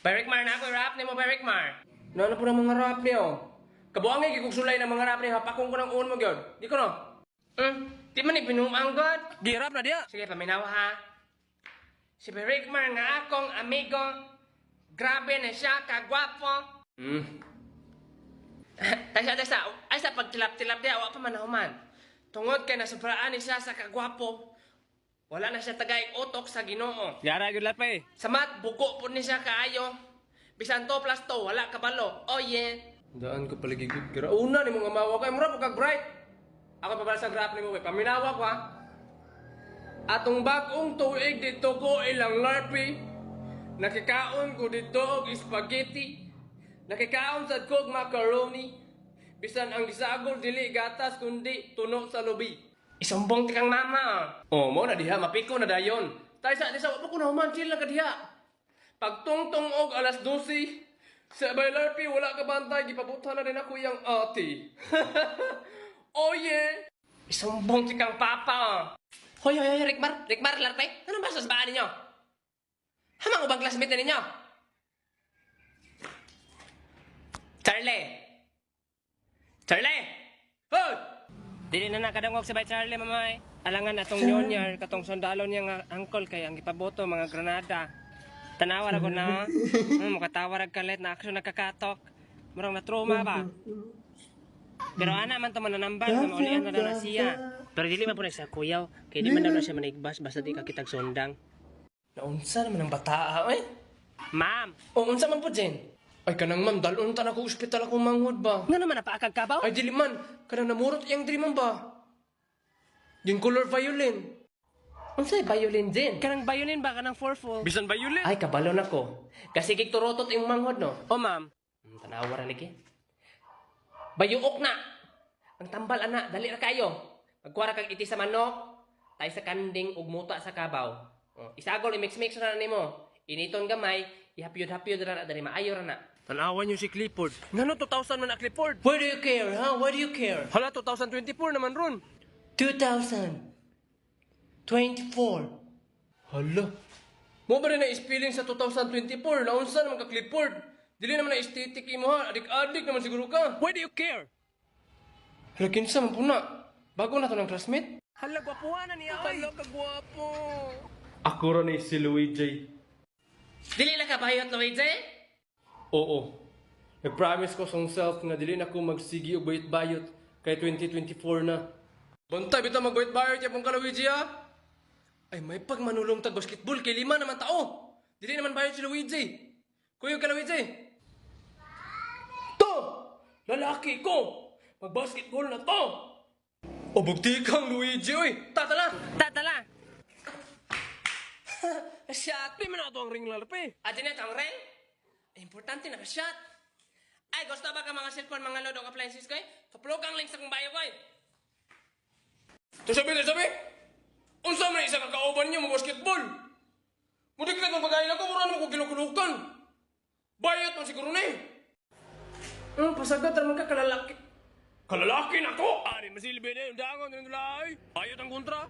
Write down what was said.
Berikmar na ako, rap ni mo, Berikmar. Ano po ng mga rap niyo? Kabuangay, kikugsulay ng mga rap niyo, hapakong ko ng uon mo, gyud. Di ko no? Di man ipinumang, God. Girap na diya. Sige, paminawa ha. Si Berikmar nga akong amigo. Grabe na siya, kagwapo. Taysa, ay sa pagtilap-tilap diya, wala pa manahuman. Tungod kay nasubraan ni siya sa kagwapo. Wala na siya tagay utok sa Ginoo. Yara gyud lat pa eh. Samat, buko po ni siya kaayo. Bisan to plus to, wala kabalo. Oh yeah. Daan ko paligigid. Una ni mga mawa kay mura pagka bright. Ako pa sa graph ni mo, paminawa ko ha. Atong bagong tuig dito ko ilang larpi. Nakikaon ko dito og spaghetti. Nakikaon sa kog macaroni. Bisan ang gisagol dili gatas kundi tuno sa lubi. Isumbong ti kang mama. Oh, mo na diha mapiko na dayon. Tay sa wa ko na human chill lang ka diha. Pagtungtong og alas 12, sa Baylarpi wala ka bantay gipabutan na din ako yang ate. Oh yeah. Isumbong ti kang papa. Hoy, Rickmar, larpe. Ano ba sa baan ninyo? Hamang ubang classmate na ninyo? Charlie! Hoy! Dili na nakadangog sa bay Charlie mamay. Alangan atong nyonyar katong sundalo niya nga angkol kay ang ipaboto mga granada. Tanawa ra ko na. Makatawa ra kalit na aksyon nakakatok. Murang na trauma ba? Pero ana man to mananambal nga maulian na na siya. Pero dili man po sa kuyaw kay di man daw na siya manigbas basta di ka kitag sundang. Naunsa naman ang bataa, eh? Ma'am, O, unsa man po, Jen? Ay, kanang ma'am, dalon ta na ko ospital akong manghod ba? nga naman napaakag kabaw? Ay, dili man, kanang namurot iyang dream ba? Yung color violin. Unsa violin, Jen? Kanang violin ba kanang fourfold? Bisan violin? Ay, kabalon ako. Kasi kikturotot yung manghod, no? O ma'am, Tanawa ra lagi. Bayuok na! Ang tambal, ana, dali ra kayo. Magkuwara kag iti sa manok, tay sa kanding, ug muta sa kabaw. Isagol, i-mix-mix na nimo. Initon gamay, ihapyod-hapyod na dali maayo ra na. tanawan niyo si Clifford. Ngano 2000 man na Clifford? Why do you care, huh? Why do you care? Hala 2024 naman ron. 2024. Hala. Mo ba rin na spelling sa 2024? Naunsa naman ka Clifford? Dili naman na aesthetic imo ha. Adik-adik naman siguro ka. Why do you care? Hala, kinsa man po na. Bago na to ng classmate. Hala gwapuhan na niya. Hala kagwapo. Ako rin eh, si Luigi. Dili na ka bayot, Luigi? Oo. Nag-promise ko sa self na dili na ko magsigi og bayot-bayot kay 2024 na. Bantay, bita mag-bayot-bayot yapon ka, Luigi, ha? Ay, may pagmanulong tag basketball kay 5 naman tao. Dili naman bayot si Luigi. Kuyog ka, Luigi. To! Lalaki ko! Mag-basketball na to! O, bugti kang Luigi, oy! Tatala! Tatala. Shot! Di man ato ang ring larpe. Ate na ang ring? Importante na ka-shot. Ay, gusto ba ka mga cellphone, mga load o appliances ko? Kaplog ang link sa kong bayo ko. Tasabi! Unsa man isa kakauban niyo mo basketball? Mudik na kung pagkain ako, mura naman kong kinukulukan. Bayot man siguro na pasagot naman ka kalalaki. Kalalaki na ko! Ari masilbi na yung dangon ng lalay. Ayot ang kontra.